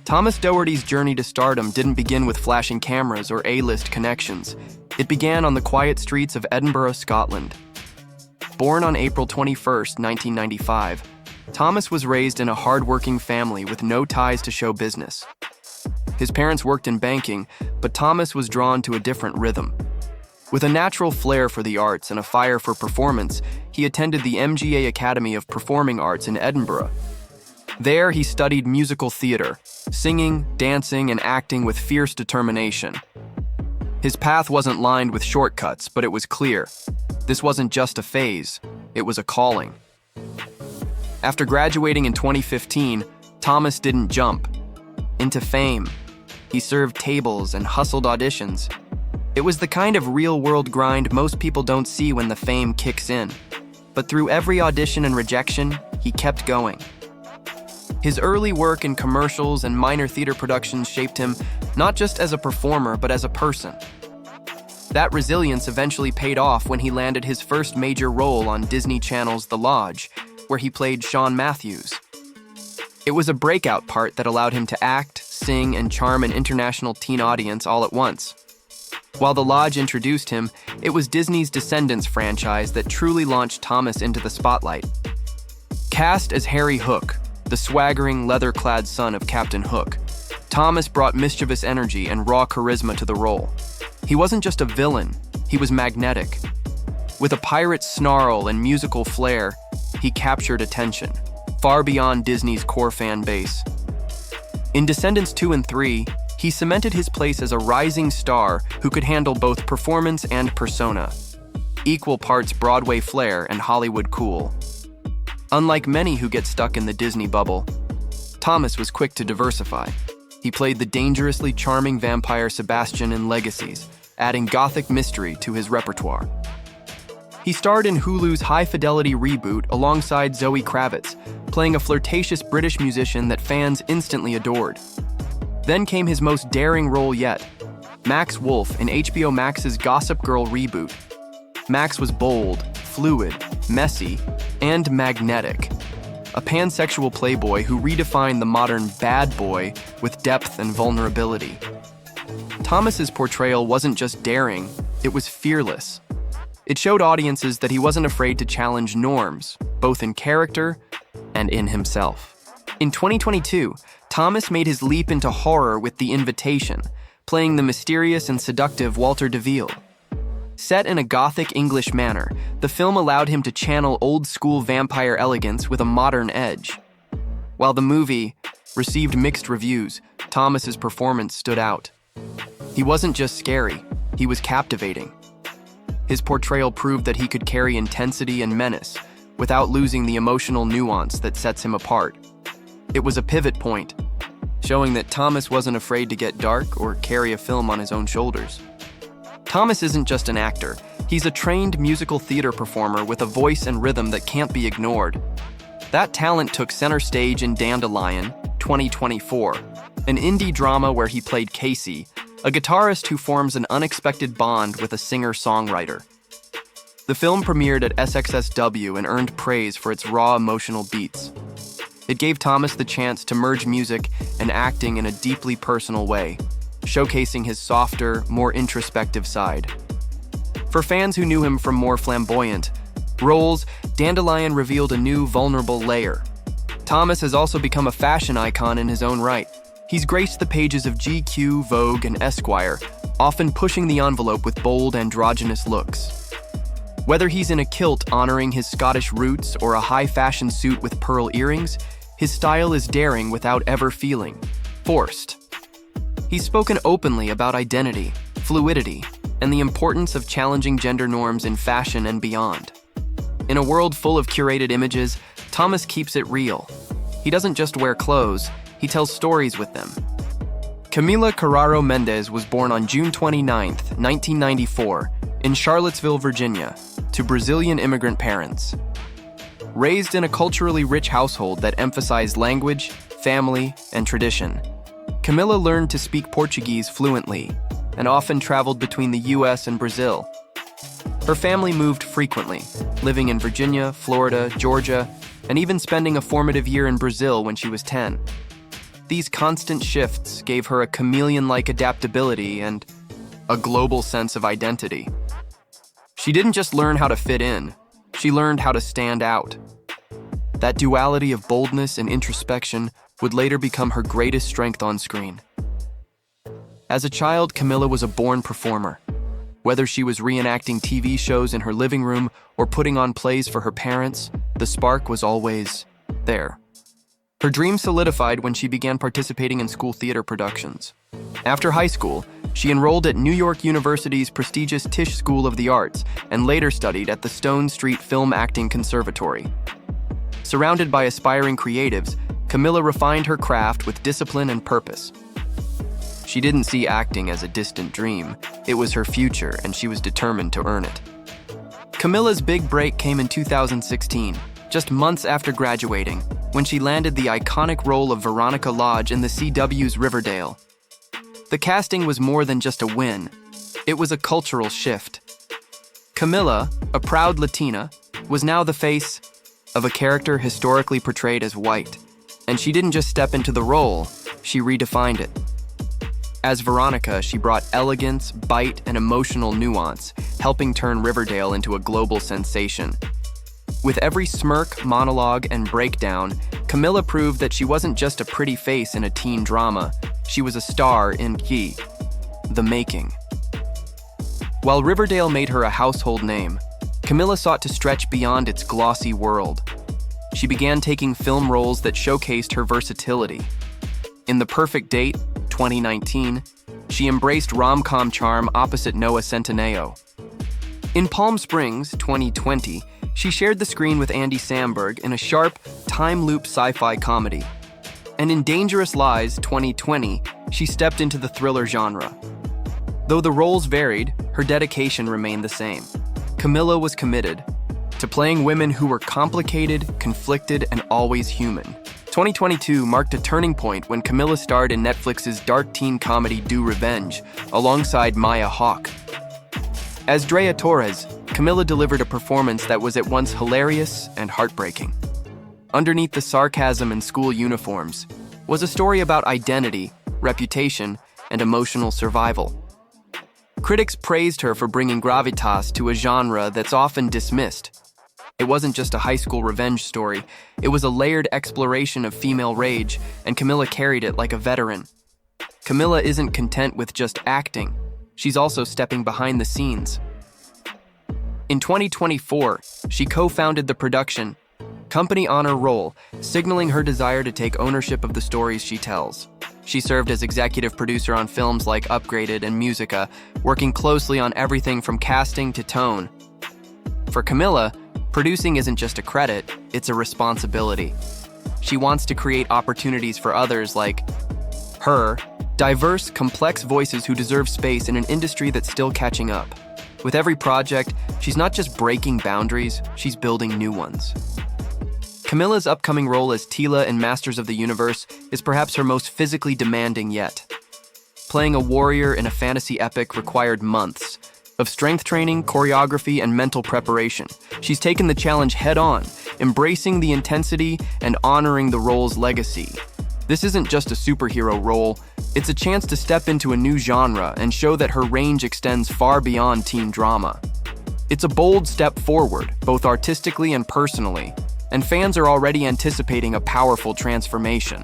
Thomas Doherty's journey to stardom didn't begin with flashing cameras or A-list connections. It began on the quiet streets of Edinburgh, Scotland. Born on April 21, 1995, Thomas was raised in a hard-working family with no ties to show business. His parents worked in banking, but Thomas was drawn to a different rhythm. With a natural flair for the arts and a fire for performance, he attended the MGA Academy of Performing Arts in Edinburgh. There, he studied musical theater, singing, dancing, and acting with fierce determination. His path wasn't lined with shortcuts, but it was clear. This wasn't just a phase, it was a calling. After graduating in 2015, Thomas didn't jump into fame. He served tables and hustled auditions. It was the kind of real-world grind most people don't see when the fame kicks in. But through every audition and rejection, he kept going. His early work in commercials and minor theater productions shaped him not just as a performer, but as a person. That resilience eventually paid off when he landed his first major role on Disney Channel's The Lodge, where he played Sean Matthews. It was a breakout part that allowed him to act, sing, and charm an international teen audience all at once. While The Lodge introduced him, it was Disney's Descendants franchise that truly launched Thomas into the spotlight. Cast as Harry Hook, the swaggering, leather-clad son of Captain Hook, Thomas brought mischievous energy and raw charisma to the role. He wasn't just a villain, he was magnetic. With a pirate's snarl and musical flair, he captured attention, far beyond Disney's core fan base. In Descendants 2 and 3, he cemented his place as a rising star who could handle both performance and persona, equal parts Broadway flair and Hollywood cool. Unlike many who get stuck in the Disney bubble, Thomas was quick to diversify. He played the dangerously charming vampire Sebastian in Legacies, adding gothic mystery to his repertoire. He starred in Hulu's high-fidelity reboot alongside Zoe Kravitz, playing a flirtatious British musician that fans instantly adored. Then came his most daring role yet, Max Wolf in HBO Max's Gossip Girl reboot. Max was bold, fluid, messy, and magnetic. A pansexual playboy who redefined the modern bad boy with depth and vulnerability. Thomas's portrayal wasn't just daring, it was fearless. It showed audiences that he wasn't afraid to challenge norms, both in character and in himself. In 2022, Thomas made his leap into horror with The Invitation, playing the mysterious and seductive Walter DeVille. Set in a gothic English manner, the film allowed him to channel old-school vampire elegance with a modern edge. While the movie received mixed reviews, Thomas's performance stood out. He wasn't just scary, he was captivating. His portrayal proved that he could carry intensity and menace without losing the emotional nuance that sets him apart. It was a pivot point, showing that Thomas wasn't afraid to get dark or carry a film on his own shoulders. Thomas isn't just an actor, he's a trained musical theater performer with a voice and rhythm that can't be ignored. That talent took center stage in Dandelion, 2024, an indie drama where he played Casey, a guitarist who forms an unexpected bond with a singer-songwriter. The film premiered at SXSW and earned praise for its raw emotional beats. It gave Thomas the chance to merge music and acting in a deeply personal way, showcasing his softer, more introspective side. For fans who knew him from more flamboyant roles, Dandelion revealed a new, vulnerable layer. Thomas has also become a fashion icon in his own right. He's graced the pages of GQ, Vogue, and Esquire, often pushing the envelope with bold, androgynous looks. Whether he's in a kilt honoring his Scottish roots or a high-fashion suit with pearl earrings, his style is daring without ever feeling forced. He's spoken openly about identity, fluidity, and the importance of challenging gender norms in fashion and beyond. In a world full of curated images, Thomas keeps it real. He doesn't just wear clothes, he tells stories with them. Camila Mendes was born on June 29, 1994, in Charlottesville, Virginia, to Brazilian immigrant parents. Raised in a culturally rich household that emphasized language, family, and tradition, Camila learned to speak Portuguese fluently and often traveled between the US and Brazil. Her family moved frequently, living in Virginia, Florida, Georgia, and even spending a formative year in Brazil when she was 10. These constant shifts gave her a chameleon-like adaptability and a global sense of identity. She didn't just learn how to fit in, she learned how to stand out. That duality of boldness and introspection would later become her greatest strength on screen. As a child, Camila was a born performer. Whether she was reenacting TV shows in her living room or putting on plays for her parents, the spark was always there. Her dream solidified when she began participating in school theater productions. After high school, she enrolled at New York University's prestigious Tisch School of the Arts and later studied at the Stone Street Film Acting Conservatory. Surrounded by aspiring creatives, Camila refined her craft with discipline and purpose. She didn't see acting as a distant dream. It was her future, and she was determined to earn it. Camila's big break came in 2016, just months after graduating, when she landed the iconic role of Veronica Lodge in the CW's Riverdale. The casting was more than just a win. It was a cultural shift. Camila, a proud Latina, was now the face of a character historically portrayed as white. And she didn't just step into the role, she redefined it. As Veronica, she brought elegance, bite, and emotional nuance, helping turn Riverdale into a global sensation. With every smirk, monologue, and breakdown, Camila proved that she wasn't just a pretty face in a teen drama, she was a star in the making. While Riverdale made her a household name, Camila sought to stretch beyond its glossy world. She began taking film roles that showcased her versatility. In The Perfect Date, 2019, she embraced rom-com charm opposite Noah Centineo. In Palm Springs, 2020, she shared the screen with Andy Samberg in a sharp, time-loop sci-fi comedy. And in Dangerous Lies, 2020, she stepped into the thriller genre. Though the roles varied, her dedication remained the same. Camila was committed to playing women who were complicated, conflicted, and always human. 2022 marked a turning point when Camila starred in Netflix's dark teen comedy Do Revenge, alongside Maya Hawke. As Drea Torres, Camila delivered a performance that was at once hilarious and heartbreaking. Underneath the sarcasm and school uniforms was a story about identity, reputation, and emotional survival. Critics praised her for bringing gravitas to a genre that's often dismissed. It wasn't just a high school revenge story, it was a layered exploration of female rage, and Camila carried it like a veteran. Camila isn't content with just acting, she's also stepping behind the scenes. In 2024, she co-founded the production company honor role, signaling her desire to take ownership of the stories she tells. She served as executive producer on films like Upgraded and Musica, working closely on everything from casting to tone. For Camila, producing isn't just a credit, it's a responsibility. She wants to create opportunities for others like her, diverse, complex voices who deserve space in an industry that's still catching up. With every project, she's not just breaking boundaries, she's building new ones. Camila's upcoming role as Tila in Masters of the Universe is perhaps her most physically demanding yet. Playing a warrior in a fantasy epic required months of strength training, choreography, and mental preparation. She's taken the challenge head-on, embracing the intensity and honoring the role's legacy. This isn't just a superhero role, it's a chance to step into a new genre and show that her range extends far beyond teen drama. It's a bold step forward, both artistically and personally, and fans are already anticipating a powerful transformation.